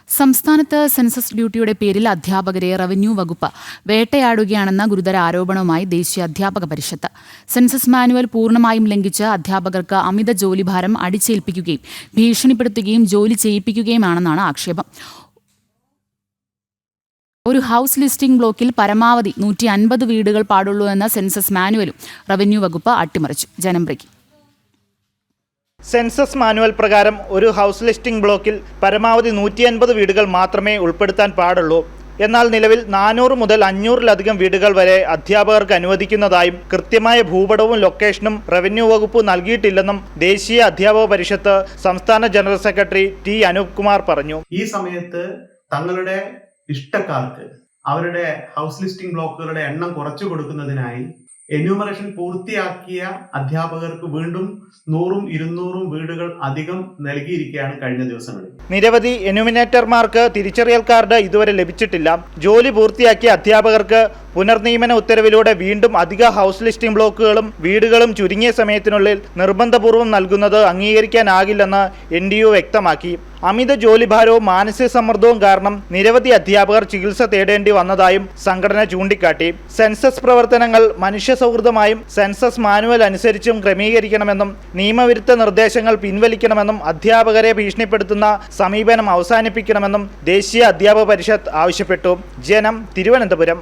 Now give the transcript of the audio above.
സംസ്ഥാനത്ത് സെൻസസ് ഡ്യൂട്ടിയുടെ പേരിൽ അധ്യാപകരെ റവന്യൂ വകുപ്പ് വേട്ടയാടുകയാണെന്ന ഗുരുതര ആരോപണവുമായി ദേശീയ അധ്യാപക പരിഷത്ത്. സെൻസസ് മാനുവൽ പൂർണ്ണമായും ലംഘിച്ച് അധ്യാപകർക്ക് അമിത ജോലിഭാരം അടിച്ചേൽപ്പിക്കുകയും ഭീഷണിപ്പെടുത്തുകയും ജോലി ചെയ്യിപ്പിക്കുകയുമാണെന്നാണ് ആക്ഷേപം. ഒരു ഹൗസ് ലിസ്റ്റിംഗ് ബ്ലോക്കിൽ പരമാവധി 150 വീടുകൾ പാടുള്ളൂ എന്ന സെൻസസ് മാനുവലും റവന്യൂ വകുപ്പ് അട്ടിമറിച്ചു. ജനംബ്രേക്ക്. സെൻസസ് മാനുവൽ പ്രകാരം ഒരു ഹൗസ് ലിസ്റ്റിംഗ് ബ്ലോക്കിൽ പരമാവധി 150 വീടുകൾ മാത്രമേ ഉൾപ്പെടുത്താൻ പാടുള്ളൂ. എന്നാൽ നിലവിൽ 400 മുതൽ 500-ലധികം വീടുകൾ വരെ അധ്യാപകർക്ക് അനുവദിക്കുന്നതായും കൃത്യമായ ഭൂപടവും ലൊക്കേഷനും റവന്യൂ വകുപ്പ് നൽകിയിട്ടില്ലെന്നും ദേശീയ അധ്യാപക പരിഷത്ത് സംസ്ഥാന general secretary T Anoop Kumar പറഞ്ഞു. ഈ സമയത്ത് തങ്ങളുടെ ഇഷ്ടക്കാർക്ക് അവരുടെ ഹൗസ് ലിസ്റ്റിംഗ് ബ്ലോക്കുകളുടെ എണ്ണം കുറച്ചു കൊടുക്കുന്നതിനായി എന്യൂമറേഷൻ പൂർത്തിയാക്കിയ അധ്യാപകർക്ക് വീണ്ടും 100-200 വീടുകൾ അധികം നൽകിയിരിക്കുകയാണ് കഴിഞ്ഞ ദിവസങ്ങളിൽ. നിരവധി എന്യൂമിനേറ്റർമാർക്ക് തിരിച്ചറിയൽ കാർഡ് ഇതുവരെ ലഭിച്ചിട്ടില്ല. ജോലി പൂർത്തിയാക്കിയ അധ്യാപകർക്ക് പുനർനിയമന ഉത്തരവിലൂടെ വീണ്ടും അധിക ഹൗസ് ലിസ്റ്റിംഗ് ബ്ലോക്കുകളും വീടുകളും ചുരുങ്ങിയ സമയത്തിനുള്ളിൽ നിർബന്ധപൂർവ്വം നൽകുന്നത് അംഗീകരിക്കാനാകില്ലെന്ന് NDU വ്യക്തമാക്കി. അമിത ജോലിഭാരവും മാനസിക സമ്മർദ്ദവും കാരണം നിരവധി അധ്യാപകർ ചികിത്സ തേടേണ്ടി വന്നതായും സംഘടന ചൂണ്ടിക്കാട്ടി. സെൻസസ് പ്രവർത്തനങ്ങൾ മനുഷ്യ സൗഹൃദമായും സെൻസസ് മാനുവൽ അനുസരിച്ചും ക്രമീകരിക്കണമെന്നും നിയമവിരുദ്ധ നിർദ്ദേശങ്ങൾ പിൻവലിക്കണമെന്നും അധ്യാപകരെ ഭീഷണിപ്പെടുത്തുന്ന സമീപനം അവസാനിപ്പിക്കണമെന്നും ദേശീയ അധ്യാപക പരിഷത്ത് ആവശ്യപ്പെട്ടു. ജനം, തിരുവനന്തപുരം.